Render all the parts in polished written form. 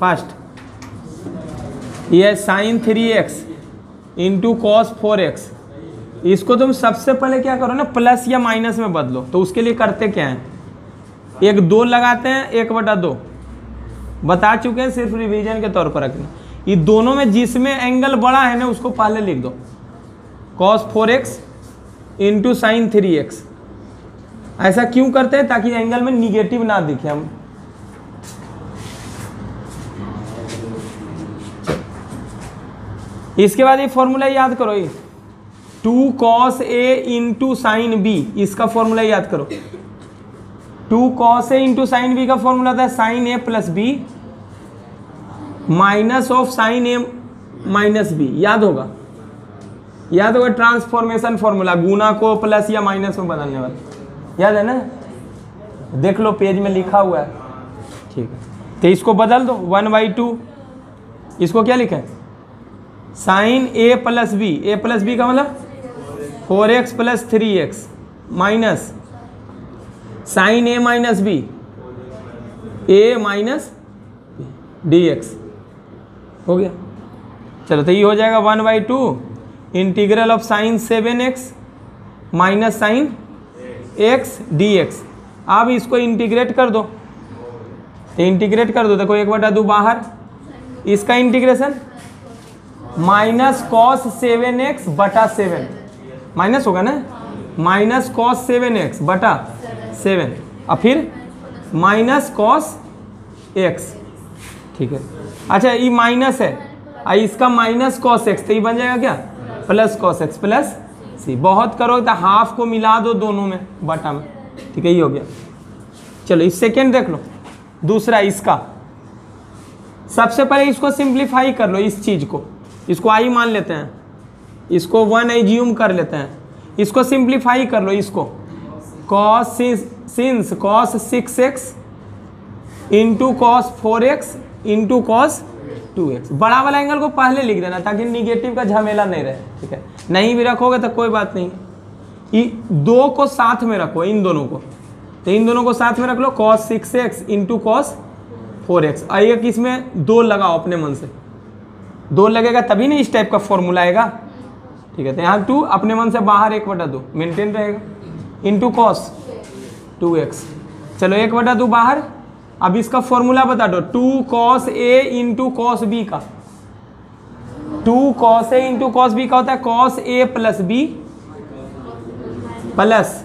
First ये sign 3x into cos 4x, इसको तुम सबसे पहले क्या करो ना, प्लस या माइनस में बदलो। तो उसके लिए करते क्या है, एक 2 लगाते हैं, 1/2 बता चुके हैं, सिर्फ रिवीजन के तौर पर रखना। ये दोनों में जिसमें एंगल बड़ा है ना उसको पहले लिख दो, cos 4x into sine 3x। ऐसा क्यों करते हैं, ताकि एंगल में निगेटिव ना दिखे हम। इसके बाद ये फॉर्मूला याद करो, ये 2 cos a into sine b, इसका फॉर्मूला याद करो। 2 cos a into sine b का फॉर्मूला था sine a plus B minus of sine A minus B, याद होगा, याद होगा ट्रांसफॉर्मेशन फॉर्मूला, गुना को प्लस या माइनस में बदलने वाला, याद है ना, देख लो पेज में लिखा हुआ है। ठीक है, तो इसको बदल दो 1/2, इसको क्या लिखा है, sine A plus B, A plus B का मतलब 4x plus 3x minus sine A minus B, A minus dx हो गया। चलो तो ये हो जाएगा 1/2 integral of sine 7x minus sine x dx। अब इसको इंटीग्रेट कर दो, तो इंटीग्रेट कर दो, देखो 1/2 बाहर, इसका इंटीग्रेशन माइनस कॉस 7x बटा 7, माइनस होगा ना, माइनस कॉस 7x बटा 7 और फिर माइनस कॉस x। ठीक है, अच्छा ये माइनस है और इसका माइनस कॉस x, तो ये बन जाएगा क्या, प्लस कॉस x प्लस सी। बहुत करो तो हाफ को मिला दो दोनों में बटा में। ठीक है, ये हो गया। चलो इस सेकेंड देख लो, दूसरा इसका, सबसे पहले इसको सिंप्लीफाई कर लो, इस चीज को, इसको आई मान लेते हैं, इसको 1 एज्यूम कर लेते हैं, इसको सिंप्लीफाई कर लो, इसको cos since cos 6x into cos 4x into cos 2x। बड़ा वाला एंगल को पहले लिख देना ताकि निगेटिव का झमेला नहीं रहे। ठीक है, नहीं भी रखोगे तो कोई बात नहीं, ये 2 को साथ में रखो, इन दोनों को, तो इन दोनों को साथ में रख लो, cos 6x into cos 4x। आइए कि इसमें 2 लगाओ अपने मन से, 2 लगेगा तभी नहीं इस टाइप का फॉर्मूला आएगा। ठीक है, तो यहाँ 2 अपने मन से बाहर 1/2 मेंटेन रहेगा इंटू कॉस 2x। चलो 1/2 बाहर, अब इसका फॉर्मूला बता दो, 2 cos a into cos b का, 2 cos a into cos b का होता है cos a plus b plus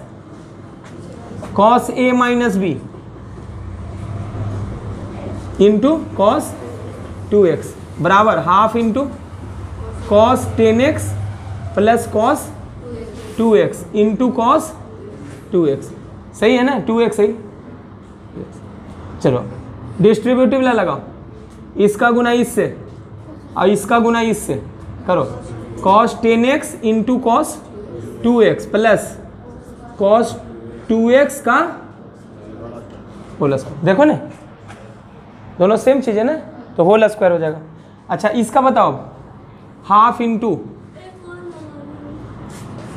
cos a minus b into cos 2x बराबर half into cos 10x plus cos 2x into cos 2x। सही है ना, 2x सही। चलो डिस्ट्रीब्यूटिव ला लगाओ, इसका गुना इससे और इसका गुना इससे करो, cos 10x into cos 2x plus cos 2x का होल स्क्वायर। देखो ना दोनों सेम चीज़ है ना, तो होल स्क्वायर हो जाएगा। अच्छा इसका बताओ, हाफ इंटू,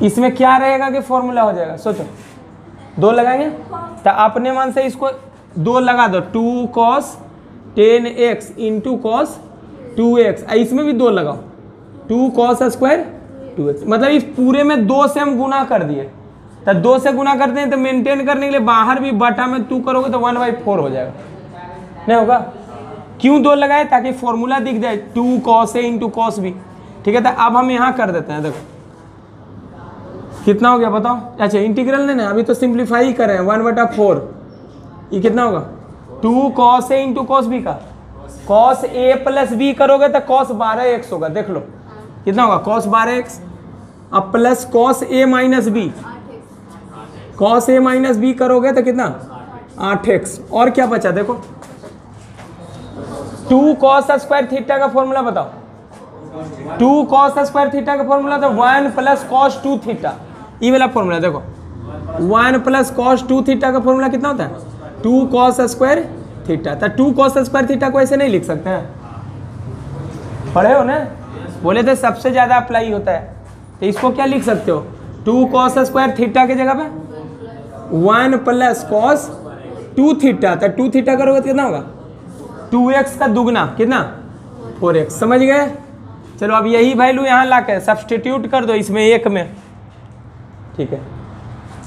इसमें क्या रहेगा कि फॉर्मूला हो जाएगा, सोचो 2 लगाएंगे तो अपने मन से इसको 2 लगा दो, 2 cos 10x into cos 2x, इसमें भी 2 लगाओ, 2 cos स्क्वायर 2x, मतलब इस पूरे में 2 से हम गुना कर दिए। तो 2 से गुना करते हैं तो मेंटेन करने के लिए बाहर भी बटा में 2 करोगे तो 1/4 हो जाएगा, नहीं होगा। क्यों 2 लगाए, ताकि फॉर्मूला दिख जाए, 2 cos a into cos b। ठीक है, तो अब हम यहाँ कर देते हैं, देखो कितना हो गया बताओ। अच्छा इंटीग्रल नहीं ना, अभी तो सिंप्लीफाई ही कर रहे हैं, 1/4, ये कितना होगा, 2 cos a into cos b का, cos a प्लस b करोगे तो cos 12x होगा, देख लो कितना होगा, cos 12x अब plus cos a minus b, cos a minus b करोगे तो कितना 8x। और क्या बचा देखो, 2 cos स्क्वायर थीटा का फॉर्मूला बताओ, 2 cos स्क्वायर थीटा का फॉर्मूला तो 1 प्लस cos 2 थीटा, ये वाला फॉर्मूला देखो, 1 प्लस cos 2 थीटा का फॉर्मूला कितना होता है, 2 cos स्क्वायर थीटा। तो 2 cos स्क्वायर थीटा को ऐसे नहीं लिख सकते हैं, पढ़े हो ना, बोले थे सबसे ज्यादा अप्लाई होता है, तो इसको क्या लिख सकते हो, 2 cos स्क्वायर थीटा के जगह पे 1 प्लस cos 2 थीटा, तो 2 थीटा करोगे तो कितना होगा 2x का दुगना कितना 4x, समझ गए। चलो अब यही वैल्यू यहाँ ला के सब्सटीट्यूट कर दो इसमें एक में, ठीक है।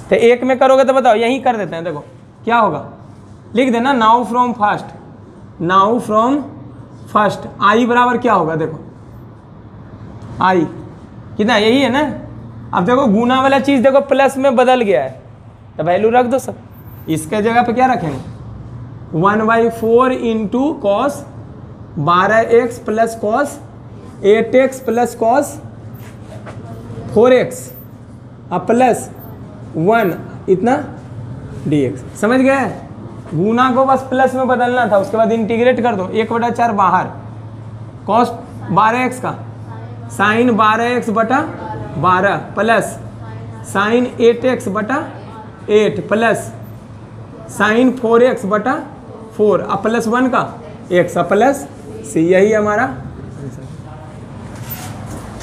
तो एक में करोगे तो बताओ, यही कर देते हैं, देखो क्या होगा, लिख देना now from first, now from first आई बराबर क्या होगा, देखो आई कितना, यही है ना। अब देखो गुना वाला चीज देखो प्लस में बदल गया है, तो वैल्यू रख दो सब, इसके जगह पे क्या रखेंगे 1/4 into cos 12x plus cos 8x plus cos 4x अब प्लस 1 इतना dx, समझ गए। गुना को बस प्लस में बदलना था, उसके बाद इंटीग्रेट कर दो, 1/4 बाहर, कॉस 12x का साइन 12x बटा 12 प्लस साइन 8x बटा 8 प्लस साइन 4x बटा 4 अब प्लस 1 का x प्लस c, यही हमारा।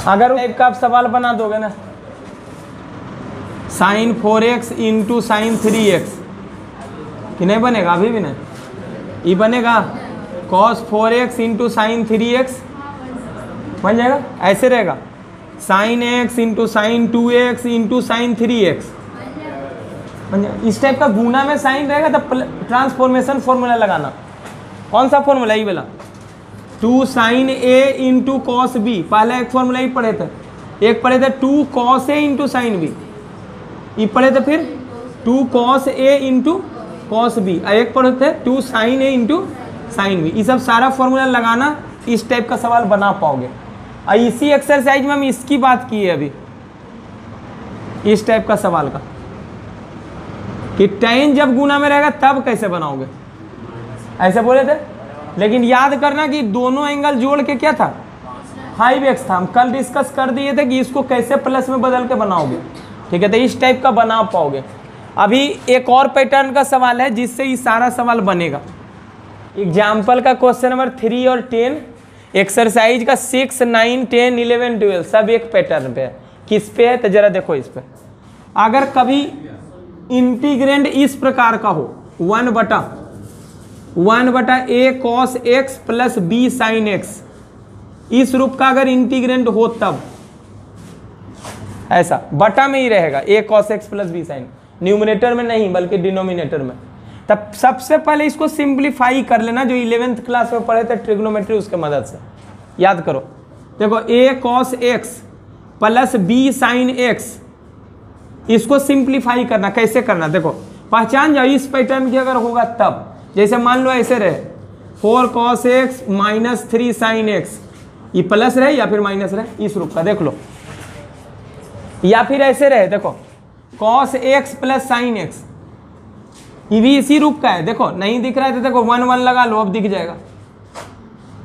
अगर टाइप का आप सवाल बना दोगे ना, sign 4x into sine 3x कि नहीं बनेगा, अभी भी नहीं, ये बनेगा cos 4x into sine 3x बन जाएगा, ऐसे रहेगा sine x into sine 2x into sine 3x बन जाएगा। इस टाइप का गुना में साइन रहेगा तो ट्रांसफॉर्मेशन फॉर्मूला लगाना, कौन सा फॉर्मूला, ये वाला 2 sine a into cos b, पहले एक फॉर्मूला ही पढ़े थे, एक पढ़े थे 2 cos a into sine b, ये पढ़े थे फिर 2 cos a into cos b, एक पढ़े थे 2 sine a into sine b, ये सब सारा फॉर्मूला लगाना, इस टाइप का सवाल बना पाओगे। और इसी एक्सरसाइज में हम इसकी बात की है अभी, इस टाइप का सवाल का कि tan जब गुना में रहेगा तब कैसे बनाओगे, ऐसे बोले थे। लेकिन याद करना कि दोनों एंगल जोड़ के क्या था 5x था, हम कल डिस्कस कर दिए थे कि इसको कैसे प्लस में बदल के बनाओगे, ठीक है। तो इस टाइप का बना पाओगे। अभी एक और पैटर्न का सवाल है जिससे ये सारा सवाल बनेगा। एग्जाम्पल का क्वेश्चन नंबर 3 और 10, एक्सरसाइज का 6, 9, 10, 11, 12 सब एक पैटर्न पे है। किस पे है तो जरा देखो इस पे। अगर कभी इंटीग्रेंड इस प्रकार का हो 1 बटा a cos x plus b sin x, इस रूप का अगर इंटीग्रेंड हो तब ऐसा बटा में ही रहेगा a cos x plus b sin, numerator में नहीं बल्कि डिनोमिनेटर में। तब सबसे पहले इसको सिंप्लीफाई कर लेना, जो 11th क्लास में पढ़े थे ट्रिग्नोमेट्री, उसके मदद से याद करो। देखो a cos x plus b sin x, इसको सिंप्लीफाई करना, कैसे करना देखो, पहचान जाओ इस पैटर्न की अगर होगा तब। जैसे मान लो ऐसे रहे 4 cos x minus 3 sin x, ये प्लस रहे या फिर माइनस रहे, इस रूप का देख लो। या फिर ऐसे रहे देखो cos x plus sin x, ये भी इसी रूप का है। देखो नहीं दिख रहा है तो देखो 1 1 लगा लो, अब दिख जाएगा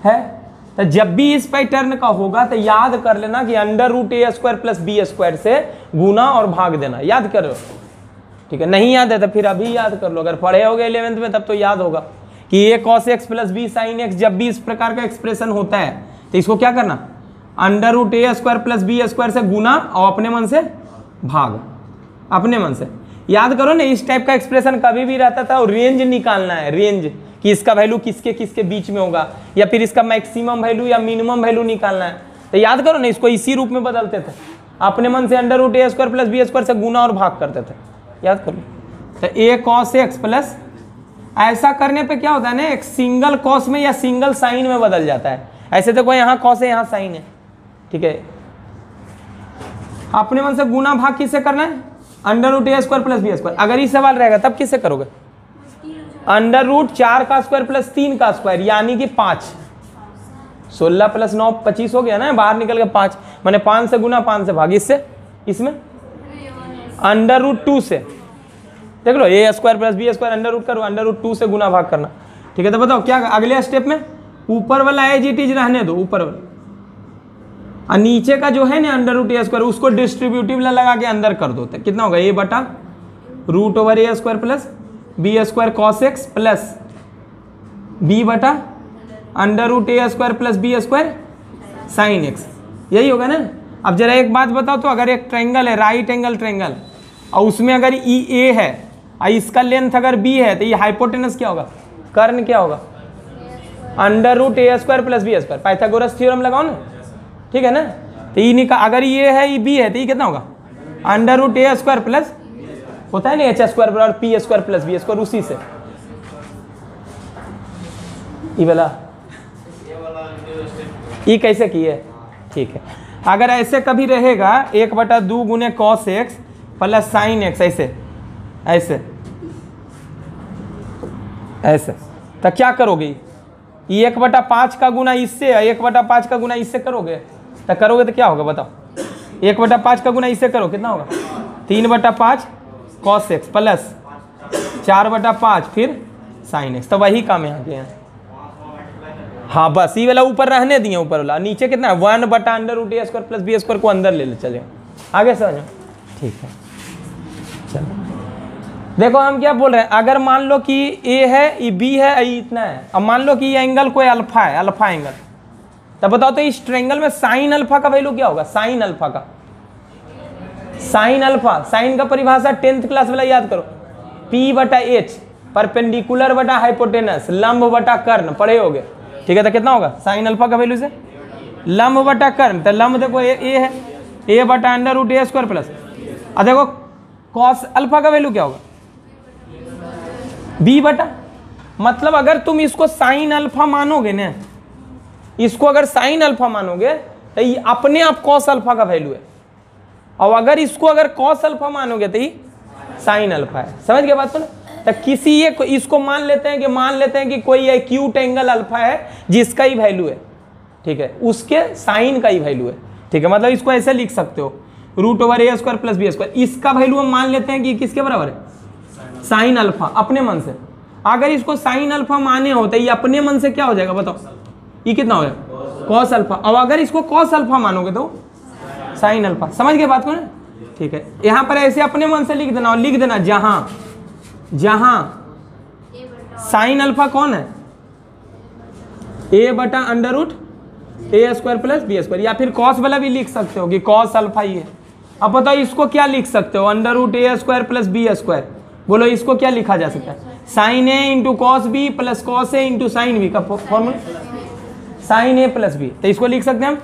है। तो जब भी इस पैटर्न का होगा तो याद कर लेना कि √a² प्लस b² से गुना और भाग देना, याद करो, ठीक है। नहीं याद है तो फिर अभी याद कर लो, अगर पढ़े होगे 11th में तब तो याद होगा कि a cos x plus b sin x, जब भी इस प्रकार का एक्सप्रेशन होता है तो इसको क्या करना, √a² प्लस b² से गुना और अपने मन से भाग, अपने मन से याद करो ना। इस टाइप का एक्सप्रेशन कभी भी रहता था और रेंज निकालना है, रेंज कि इसका वैल्यू किसके किसके बीच में होगा, या फिर इसका मैक्सिमम वैल्यू या मिनिमम वैल्यू निकालना है। तो याद करो ना, इसको इसी रूप में बदलते थे, अपने मन से √a² प्लस b² से गुना और भाग करते थे, याद करो। तो a cos x प्लस, ऐसा करने पे क्या होता है ना, एक सिंगल कॉस में या सिंगल साइन में बदल जाता है। ऐसे तो कोई यहाँ कॉस है यहाँ साइन है, ठीक है। अपने मन से गुना भाग किससे करना है, √a² प्लस b²। अगर ये सवाल रहेगा तब किससे करोगे, √4 का स्क्वायर प्लस 3 का स्क्वायर, यानी कि 5, 16 प्लस 9 25 हो गया ना, बाहर निकल के 5, मैंने 5 से गुना 5 से भाग, इससे इसमें √2 से, देख लो a² प्लस b² √ करो, √2 से गुना भाग करना, ठीक है। तो बताओ क्या अगले स्टेप में, ऊपर वाला एज इट इज रहने दो, ऊपर वाला, और नीचे का जो है ना √a² उसको डिस्ट्रीब्यूटिव लगा के अंदर कर दो, तो कितना होगा a बटा √a² plus b² cos x plus b बटा √a² plus b² sin x, यही होगा ना। अब जरा एक बात बताओ तो, अगर एक ट्रायंगल है, राइट एंगल ट्रायंगल, और उसमें अगर ई ए है और इसका लेंथ अगर बी है, तो ये हाइपोटेनस क्या होगा, कर्ण क्या होगा, under root A square plus B square, Pythagoras theorem लगाओ ना, ठीक है ना। तो ये अगर ये है ये बी है तो ये कितना होगा under root A square plus होता है ना एच स्क्वायर बराबर P square plus B square, उसी से ये वाला ये कैसे किए, ठीक है। अगर ऐसे कभी रहेगा 1/2 गुने cos x plus sine x, ऐसे ऐसे ऐसे, तो क्या करोगे, ये 1/5 का गुना इससे 1/5 का गुना इससे करोगे, तो करोगे तो क्या होगा बताओ, 1/5 का गुना इससे करो कितना होगा 3/5 कॉस एक्स प्लस 4/5 फिर साइन एक्स, तो वही काम यहाँ के हैं। हाँ बस ये वाला ऊपर रहने दिए, ऊपर वाला, नीचे कितना है 1/√a square plus B square को अंदर ले ले, चले आगे समझो, ठीक है। चलो देखो हम क्या बोल रहे हैं, अगर मान लो कि ए है ये बी है ये इतना है, अब मान लो कि ये एंगल कोई अल्फा है, अल्फा एंगल, तब बताओ तो इस ट्रायंगल में साइन अल्फा का वैल्यू क्या होगा, साइन अल्फा का, साइन अल्फा, साइन का परिभाषा 10th क्लास वाला याद करो, P/H परपेंडिकुलर बटा हाइपोटेनस लंब बटा कर्ण, पढ़े होगे, ठीक है। तो कितना होगा साइन अल्फा का वैल्यू से लंब बटा कर्ण, तो लंब देखो ए है a/√a स्क्वायर प्लस, अब देखो कॉस अल्फा का वैल्यू क्या होगा b बटा, मतलब अगर तुम इसको साइन अल्फा मानोगे ना, इसको अगर साइन अल्फा मानोगे तो ये अपने आप कॉस अल्फा का वैल्यू है, और अगर इसको अगर कॉस अल्फा मानोगे तो ये साइन अल्फा है, समझ गए बात को ना। तो किसी एक इसको मान लेते हैं कि कोई एक्यूट एंगल अल्फा है जिसका ही वैल्यू है, ठीक है, उसके साइन का ही वैल्यू है, ठीक है। मतलब इसको ऐसे लिख सकते हो √a square plus B square, इसका वैल्यू हम मान लेते हैं कि किसके बराबर है साइन अल्फा, अपने मन से। अगर इसको साइन अल्फा माने होते ये अपने मन से क्या हो जाएगा बताओ, ये कितना हो जाएगा कॉस अल्फा, और अगर इसको कॉस अल्फा मानोगे तो साइन अल्फा, समझ गए बात को ना, ठीक है। यहाँ पर ऐसे अपने मन से लिख देना, और लिख देना जहां साइन अल्फा कौन है a/√a square plus B square, या फिर कॉस वाला भी लिख सकते हो कि कॉस अल्फा ही है। अब बताओ इसको क्या लिख सकते हो √a square plus B square, बोलो इसको क्या लिखा जा सकता है, sine a into cos B plus cos a into sine B का formula, sine a plus B, तो इसको लिख सकते हैं हम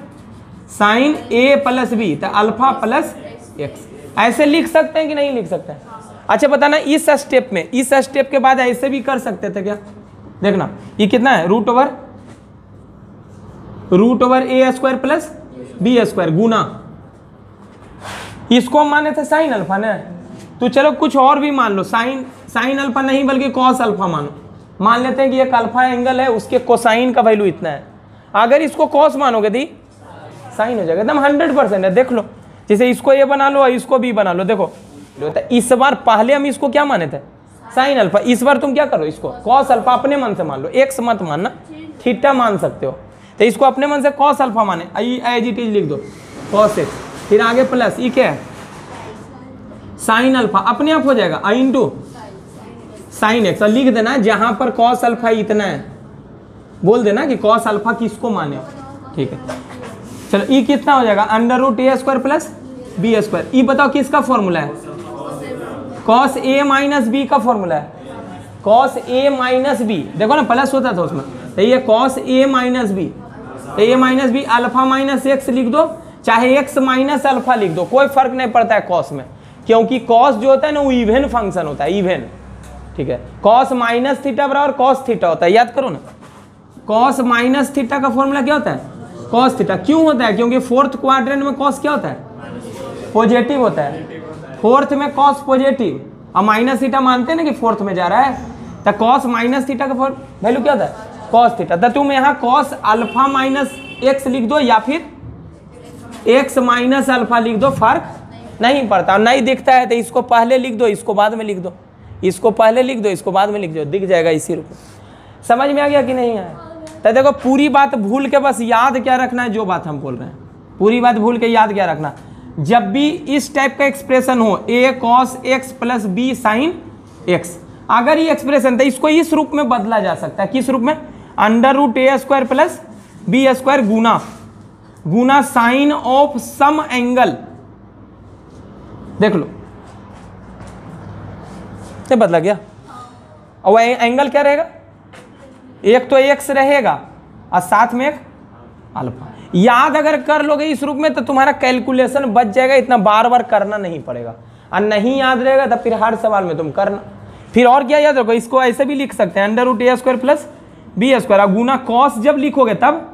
साइन a प्लस बी, तो अल्फा प्लस एक्स, ऐसे लिख सकते हैं कि नहीं लिख सकते हैं। अच्छा बताना इस स्टेप में, इस स्टेप के बाद ऐसे भी कर सकते थे क्या, देखना ये कितना है √a square plus B square गुना, इसको हम माने थे साइन अल्फा ना, तो चलो कुछ और भी मान लो, साइन अल्फा नहीं बल्कि कॉस अल्फा मानो, मान लेते हैं कि एक अल्फा एंगल है उसके कोसाइन का वैल्यू इतना है, अगर इसको कॉस मानोगे तो साइन हो जाएगा, एकदम 100% है। देख लो जैसे इसको ये बना लो और इसको भी बना लो, देखो इस बार पहले हम इसको क्या माने थे साइन अल्फा, इस बार तुम क्या करो इसको कॉस अल्फा अपने मन से मान लो, एक्स मत मानना, थीटा मान सकते हो, तो इसको अपने मन से कॉस अल्फा माने, एज इट इज लिख दो कॉस एक्स, फिर आगे प्लस ये क्या है साइन अल्फा, अपने आप हो जाएगा आई इंटू साइन एक्स, और लिख देना जहां पर कॉस अल्फा इतना है, बोल देना कि कॉस अल्फा किसको माने, ठीक है। चलो ये कितना हो जाएगा √a square plus B square, ये बताओ किसका फॉर्मूला है, कॉस a माइनस बी का फॉर्मूला है, कॉस a माइनस बी, देखो ना प्लस होता था उसमें, तो ये कॉस a माइनस बी, तो a minus B alpha minus X लिख दो, चाहे x माइनस अल्फा लिख दो, कोई फर्क नहीं पड़ता है कॉस में, क्योंकि कॉस जो होता है ना वो इवन फंक्शन होता है, इवन, ठीक है। कॉस माइनस थीटा बराबर कॉस थीटा होता है, याद करो ना, कॉस माइनस थीटा का फॉर्मूला क्या होता है कॉस थीटा, क्यों होता है, क्योंकि फोर्थ क्वाड्रेंट में कॉस क्या होता है पॉजिटिव होता है, फोर्थ में कॉस पॉजिटिव, और माइनस थीटा मानते हैं ना कि फोर्थ में जा रहा है, तो कॉस माइनस थीटा का वैल्यू क्या होता है कॉस थीटा, तो तुम यहाँ कॉस अल्फा माइनस एक्स लिख दो या फिर एक्स माइनस अल्फा लिख दो, फर्क नहीं पड़ता, नहीं दिखता है तो इसको पहले लिख दो इसको बाद में लिख दो, इसको पहले लिख दो इसको बाद में लिख दो, दिख जाएगा इसी रूप में। समझ में आ गया कि नहीं आया, तो देखो पूरी बात भूल के बस याद क्या रखना है, जो बात हम बोल रहे हैं पूरी बात भूल के याद क्या रखना, जब भी इस टाइप का एक्सप्रेशन हो a cos x plus b sine x, अगर ये एक्सप्रेशन था इसको इस रूप में बदला जा सकता है, किस रूप में √a square plus B square गुना साइन ऑफ सम एंगल, देख लो ये बदला गया, और एंगल क्या रहेगा एक तो एक्स रहेगा और साथ में एक अल्फा। याद अगर कर लोगे इस रूप में तो तुम्हारा कैलकुलेशन बच जाएगा, इतना बार बार करना नहीं पड़ेगा। और नहीं याद रहेगा तो फिर हर सवाल में तुम करना। फिर और क्या याद रखो, इसको ऐसे भी लिख सकते हैं √a² प्लस b²। और गुना कॉस जब लिखोगे तब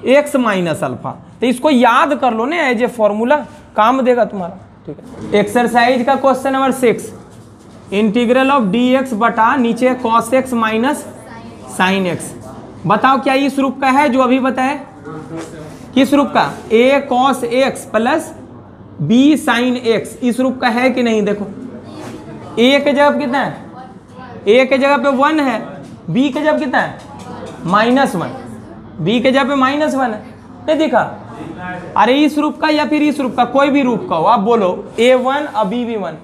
x माइनस अल्फा। तो इसको याद कर लो ना एज ए फॉर्मूला, काम देगा तुम्हारा। ठीक है, एक्सरसाइज का question number 6, integral of dx बटा नीचे cos x minus sin x। बताओ क्या इस रूप का है जो अभी बताए? किस रूप का? a cos x plus b sin x, इस रूप का है कि नहीं? देखो a के जगह कितना है? a के जगह पे 1 है, b के जगह कितना है? -1। b के जगह पे -1 है, नहीं दिखा? अरे इस रूप का या फिर इस रूप का, कोई भी रूप का हो, आप बोलो a1 और b भी 1।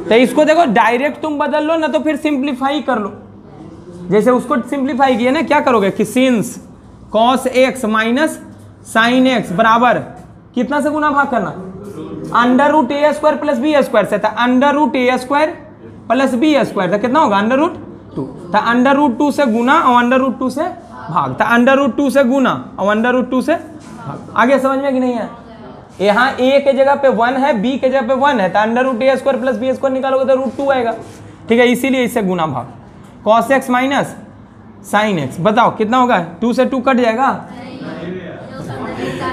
तो इसको देखो डायरेक्ट तुम बदल लो ना, तो फिर सिंप्लीफाई कर लो। जैसे उसको सिंप्लीफाई किया ना, क्या करोगे कि since cos x minus sin x बराबर कितना से गुना भाग करना? √a² प्लस b² से। था √a² प्लस b², तो कितना होगा? √2। तो √2 से गुना और √2 से भाग। तो √2 से गुना और √2 से भाग। आगे समझ में कि नहीं है? यहाँ a के जगह पे 1 है, b के जगह पे 1 है, तो √a² प्लस b² निकालोगे तो √2 आएगा। ठीक है, इसीलिए इससे गुना भाग। cos x minus sin x, बताओ कितना होगा? 2 से 2 कट जाएगा।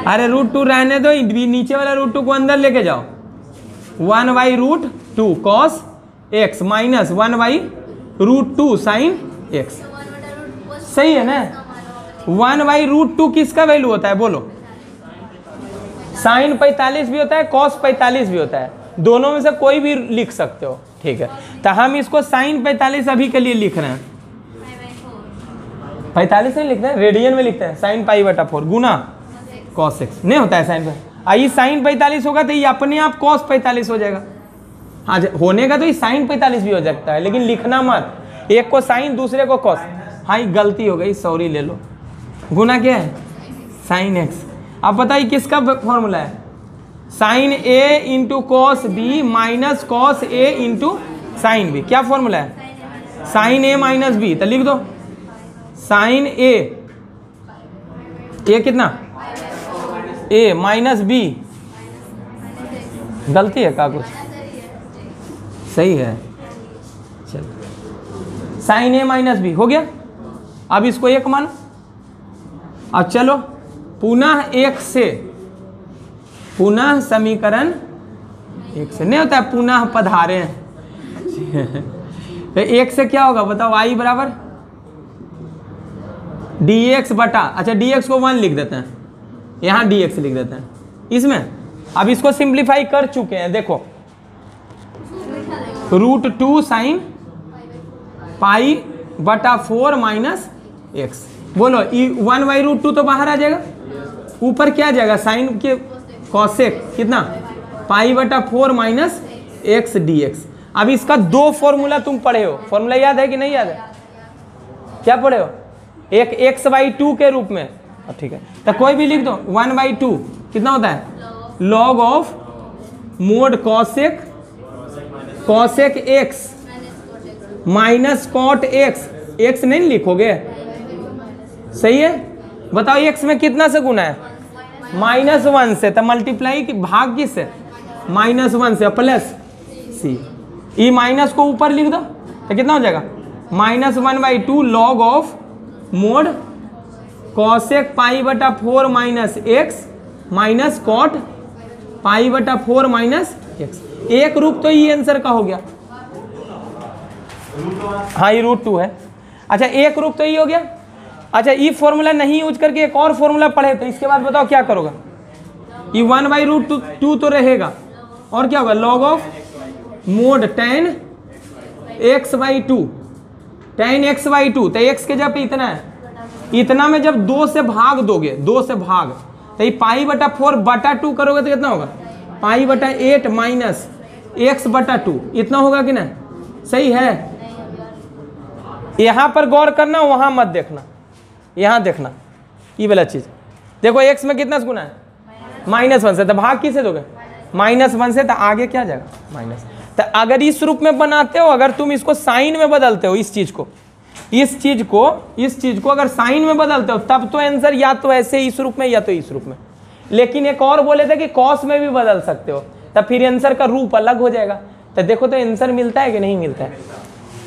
अरे √2 रहने दो, नीचे वाला √2 को अंदर लेके जाओ। 1/√2 cos x minus 1/√2 sin x। सही है ना? 1/√2 किसका वैल्यू होता है बोलो? sin 45 भी होता है, cos 45 भी होता है, दोनों में से कोई भी लिख सकते हो। ठीक है, तो हम इसको sin 45 अभी के लिए लिख रहे हैं। 45 नहीं लिखते हैं, रेडियन में लिखते हैं, sin π/4 गुना cos x नहीं होता है sin π। आई sin 45 होगा तो ये अपने आप cos 45 हो जाएगा। हाँ, होने का तो ये sin 45 भी हो सकता है, लेकिन लिखना मत, एक को sin दूसरे को cos। हाँ, ये गलती हो गई, सॉरी ले लो। गुना क्या है? sin x। अब बताइए किसका फॉर्मूला है? sin a into cos b minus cos a into sin b। क्या फॉर्मूला है? sin a minus b। तो लिख दो sin a कितना? a minus b। गलती है का कुछ? सही है, चलो sin a माइनस b हो गया। अब इसको 1 मानो। अब चलो पुनः 1 से, पुनः समीकरण 1 से नहीं होता है, पुनः पधारे। तो 1 से क्या होगा बताओ? i बराबर dx बटा, अच्छा dx को 1 लिख देते हैं, यहाँ dx लिख देते हैं इसमें। अब इसको सिंप्लीफाई कर चुके हैं, देखो √2 sin π/4 माइनस x। बोलो 1/√2 तो बाहर आ जाएगा, ऊपर क्या आ जाएगा? साइन के cosec कितना? π/4 माइनस x dx। अब इसका 2 फॉर्मूला तुम पढ़े हो, फॉर्मूला याद है कि नहीं याद है? क्या पढ़े हो? एक x/2 के रूप में। ठीक है, तो कोई भी लिख दो। 1/2 कितना होता है? log of mod cosec x minus cot x। x नहीं लिखोगे, सही है? बताओ x में कितना से गुना है? -1 से। तो मल्टीप्लाई की भाग किससे? -1 से प्लस c। ई माइनस को ऊपर लिख दो तो कितना हो जाएगा? -1/2 log of mod cosec π/4 minus x minus cot π/4 minus x। एक रूप तो ये आंसर का हो गया। हाँ, ये √2 है। अच्छा, एक रूप तो ये हो गया। अच्छा, ये फॉर्मूला नहीं यूज करके एक और फॉर्मूला पढ़े, तो इसके बाद बताओ क्या करोगे? ये 1/√2 तो रहेगा, और क्या होगा? log of mode tan x/2, tan x/2। तो x के जगह पे इतना है, इतना में जब 2 से भाग दोगे, 2 से भाग, तो ये π/4/2 करोगे तो कितना होगा? π/8 माइनस x/2। इतना होगा कि नहीं? सही है? यहां पर गौर करना, वहां मत देखना, यहां देखना ये वाला चीज। देखो x में कितना गुना है? -1 से। तो भाग किसे दोगे? -1 से। तो आगे क्या जाएगा? माइनस। तो अगर इस रूप में बनाते हो, अगर तुम इसको साइन में बदलते हो इस चीज को, इस चीज को अगर साइन में बदलते हो तब तो आंसर या तो ऐसे इस रूप में या तो इस रूप में। लेकिन एक और बोले थे कि कॉस में भी बदल सकते हो, तब फिर आंसर का रूप अलग हो जाएगा। तो देखो तो आंसर मिलता है कि नहीं मिलता है।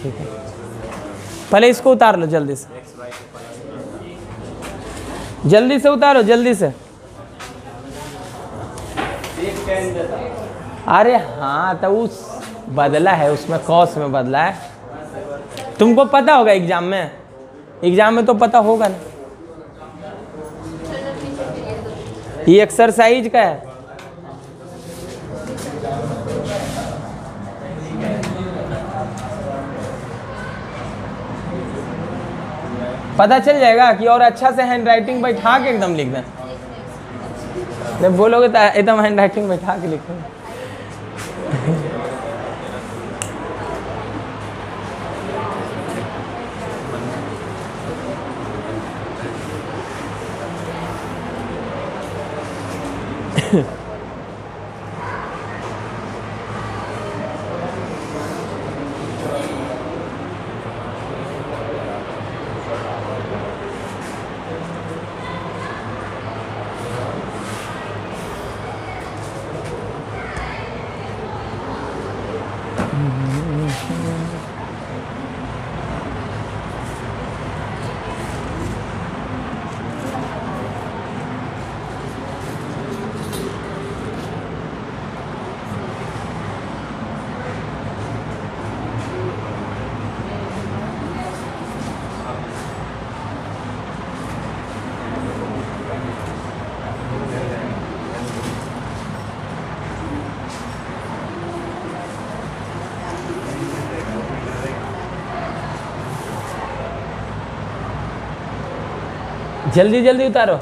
ठीक है, पहले इसको उतार लो जल्दी से, जल्दी से उतारो जल्दी से। अरे हाँ, तो उस बदला है, उसमें कॉस में बदला है। तुमको पता होगा एग्जाम में तो पता होगा ना। ये एक्सरसाइज का है। पता चल जाएगा कि और अच्छा से हैंड राइटिंग बैठा के एकदम लिख दें। जब बोलोगे तो एकदम हैंड राइटिंग बैठा के लिखेंगे। जल्दी जल्दी उतारो।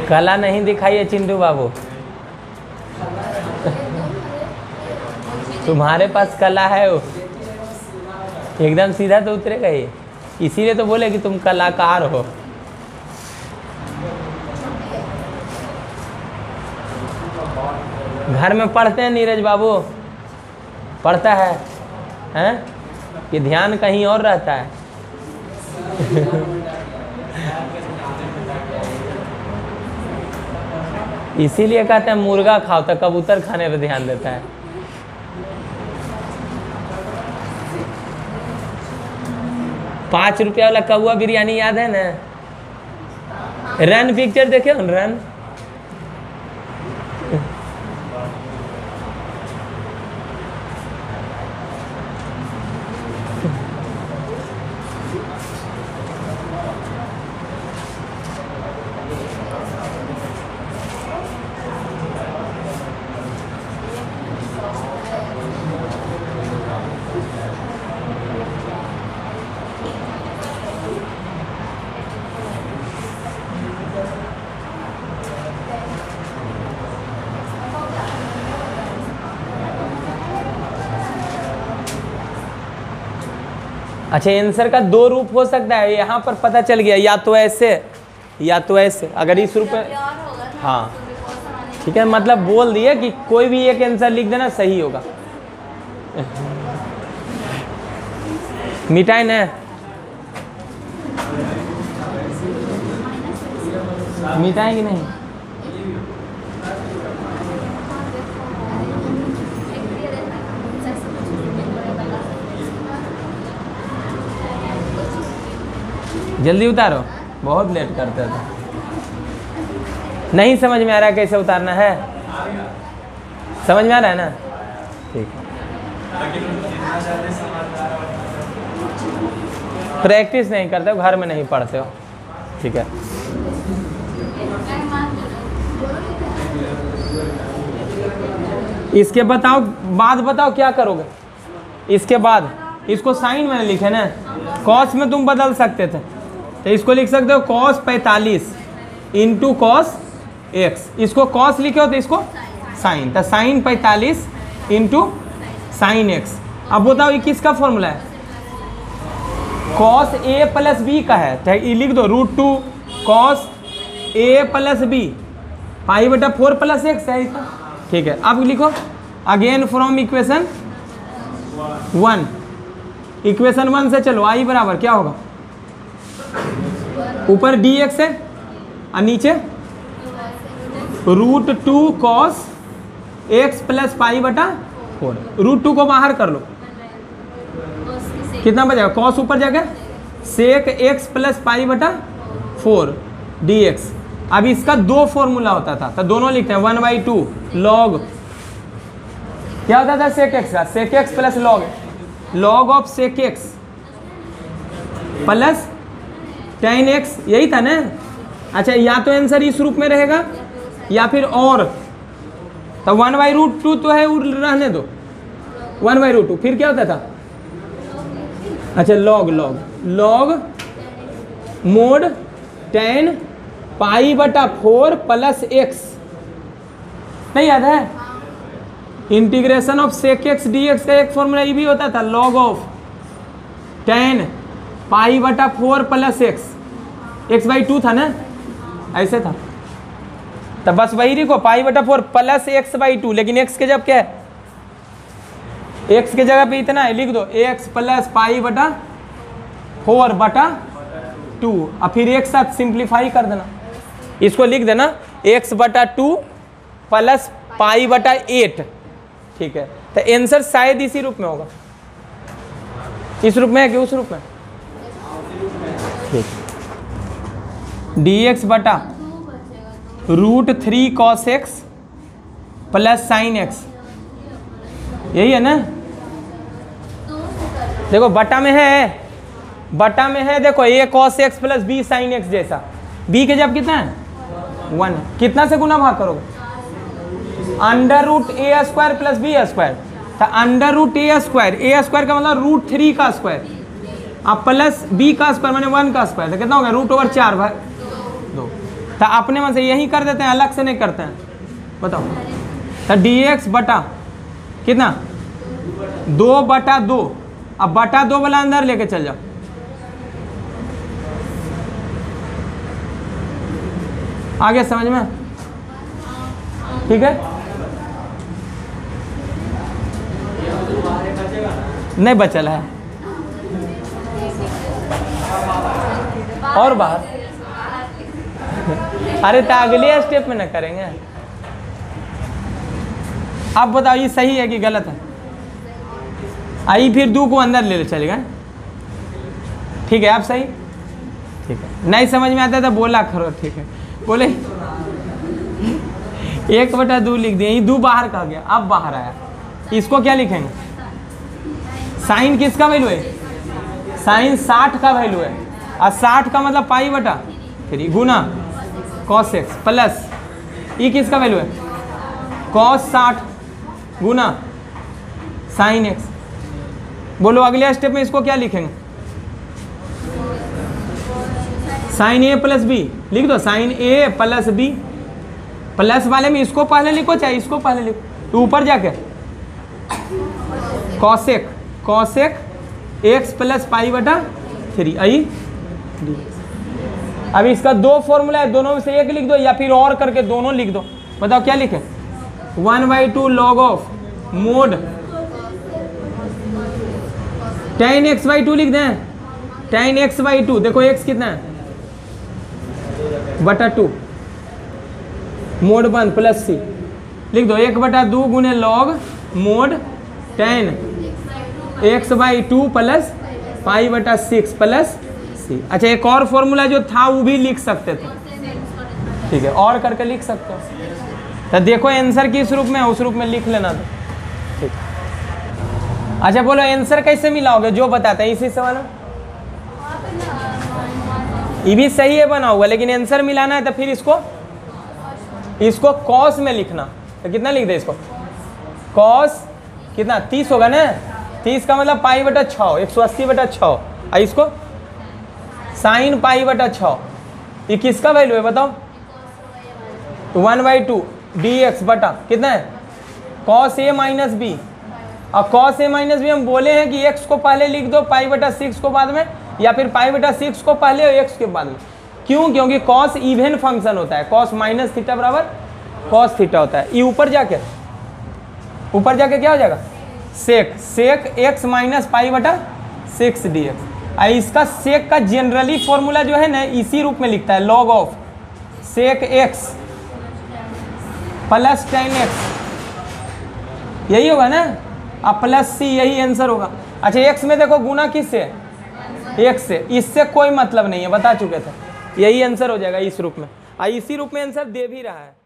कला नहीं दिखाइए चिंटू बाबू, तुम्हारे पास कला है वो, एकदम सीधा तो उतरेगा ही। इसीलिए तो बोले कि तुम कलाकार हो। घर में पढ़ते हैं नीरज बाबू? पढ़ता है हैं? कि ध्यान कहीं और रहता है? इसीलिए कहते हैं मुर्गा खाओ तो कबूतर खाने पे ध्यान देता है। ₹5 वाला कौआ बिरयानी याद है ना? रन पिक्चर देखे हो? रन अच्छा, आंसर का 2 रूप हो सकता है, यहाँ पर पता चल गया, या तो ऐसे या तो ऐसे। अगर इस रूप में, हाँ ठीक है, मतलब बोल दिए कि कोई भी एक आंसर लिख देना सही होगा। मिटाए ना, मिटाए कि नहीं? जल्दी उतारो, बहुत लेट करते थे। नहीं समझ में आ रहा कैसे उतारना है? समझ में आ रहा है ना? ठीक है, प्रैक्टिस नहीं करते हो, घर में नहीं पढ़ते हो। ठीक है, इसके बाद बताओ क्या करोगे इसके बाद? इसको साइन मैंने लिखे ना, कॉस में तुम बदल सकते थे, तो इसको लिख सकते हो cos 45 इंटू cos x। इसको cos लिखे हो तो इसको साइन, तो साइन 45 इंटू साइन x। अब बताओ ये किसका फॉर्मूला है? cos a प्लस b का है, तो ये लिख दो √2 cos a plus b π/4 plus x है इसका। ठीक है, अब लिखो अगेन फ्रॉम इक्वेशन 1 इक्वेशन 1 से चलो, आई बराबर क्या होगा, ऊपर dx है और नीचे √2 cos x प्लस पाई बटा 4। √2 को बाहर कर लो, कितना बचेगा, cos ऊपर जाएगा, सेक x प्लस पाई बटा 4 dx। अब इसका दो फॉर्मूला होता था, तो दोनों लिखते हैं 1/2 log, क्या होता था सेक x का, sec x plus log of sec x plus tan x, यही था ना। अच्छा, या तो आंसर इस रूप में रहेगा या फिर और, तो 1/√2 तो है, रहने दो 1/√2, फिर क्या होता था, अच्छा log मोड tan पाई बटा 4 प्लस x, नहीं याद है, integration of sec x dx का एक फॉर्मूला ये भी होता था, log ऑफ tan पाई बटा 4 प्लस x/2 था ना, ऐसे था। तो बस वही लिखो, पाई बटा 4 प्लस x/2, लेकिन x के जब क्या है, x के जगह पे इतना है, लिख दो x प्लस पाई बटा 4 बटा 2, और फिर एक साथ सिंप्लीफाई कर देना, इसको लिख देना x बटा 2 प्लस पाई बटा 8, ठीक है। तो आंसर शायद इसी रूप में होगा, इस रूप में है कि उस रूप में, ठीक, dx बटा √3 cos x plus sin x, यही है ना। देखो बटा में है, देखो a cos x plus b sin x जैसा, b के जब कितना है 1, कितना से गुना भाग करोगे, √a² प्लस b², तो √a² का मतलब √3 का स्क्वायर, अब प्लस b का स्क्वायर मैंने 1 का स्क्वायर, तो कितना हो गया √4 भाग 2। तो अपने मन से यही कर देते हैं, अलग से नहीं करते हैं, बताओ। तो dx बटा कितना 2/2, अब बटा 2 वाला अंदर लेके चल जाओ, आगे समझ में, ठीक है, नहीं बचल है और बाहर, अरे तो अगले स्टेप में ना करेंगे। अब बताओ ये सही है कि गलत है, आई फिर 2 को अंदर ले चलेगा, ठीक है, आप सही, ठीक है, नहीं समझ में आता तो बोला करो, ठीक है, बोले 1/2 लिख दिए, ये 2 बाहर का गया, अब बाहर आया, इसको क्या लिखेंगे, साइन किसका वैल्यू है, साइन 60 का वैल्यू है, और 60 का मतलब पाई बटा 3 गुना cos x प्लस ये किसका वैल्यू है, cos 60 गुना sin x। बोलो अगले स्टेप में इसको क्या लिखेंगे, sin a प्लस b लिख दो, sin a plus b, plus वाले में इसको पहले लिखो चाहे इसको पहले लिखो, तो ऊपर जाके cos x प्लस पाई बटा 3 आई। अब इसका 2 फॉर्मूला है, दोनों में से एक लिख दो या फिर और करके दोनों लिख दो, बताओ क्या लिखे, 1/2 log of mode tan x/2 लिख दें, tan x/2, देखो x कितना है बटा 2 मोड 1 प्लस c, लिख दो 1/2 गुने log mode tan x/2 plus pi बटा 6 प्लस c। अच्छा, एक और फॉर्मूला जो था वो भी लिख सकते थे, ठीक है, और करके लिख सकते हो, तो देखो आंसर किस रूप में है, उस रूप में लिख लेना, ठीक। अच्छा बोलो आंसर कैसे मिलाओगे, जो बताते हैं इसी सवाल में, ये भी सही है बना हुआ, लेकिन आंसर मिलाना है तो फिर इसको cos में लिखना, तो कितना लिख दे इसको, cos कितना 30 होगा ना, 30 का मतलब पाई बटा 6, 180/6, और इसको साइन पाई बटा 6, ये किसका वैल्यू है बताओ, 1/2 dx बटा कितना है cos a माइनस बी, और cos a माइनस बी हम बोले हैं कि x को पहले लिख दो, पाई बटा 6 को बाद में, या फिर पाई बटा 6 को पहले और x के बाद में, क्यों, क्योंकि cos इवन फंक्शन होता है, cos माइनस थीटा बराबर cos थीटा होता है, ये ऊपर जाके क्या हो जाएगा, सेक x माइनस पाई बटा 6 dx। इसका सेक का जनरली फॉर्मूला जो है ना इसी रूप में लिखता है, log of sec x plus tan x, यही होगा ना, अब प्लस c, यही आंसर होगा। अच्छा x में देखो गुना किससे, x से, इससे कोई मतलब नहीं है, बता चुके थे, यही आंसर हो जाएगा इस रूप में। इसी रूप में आंसर दे भी रहा है।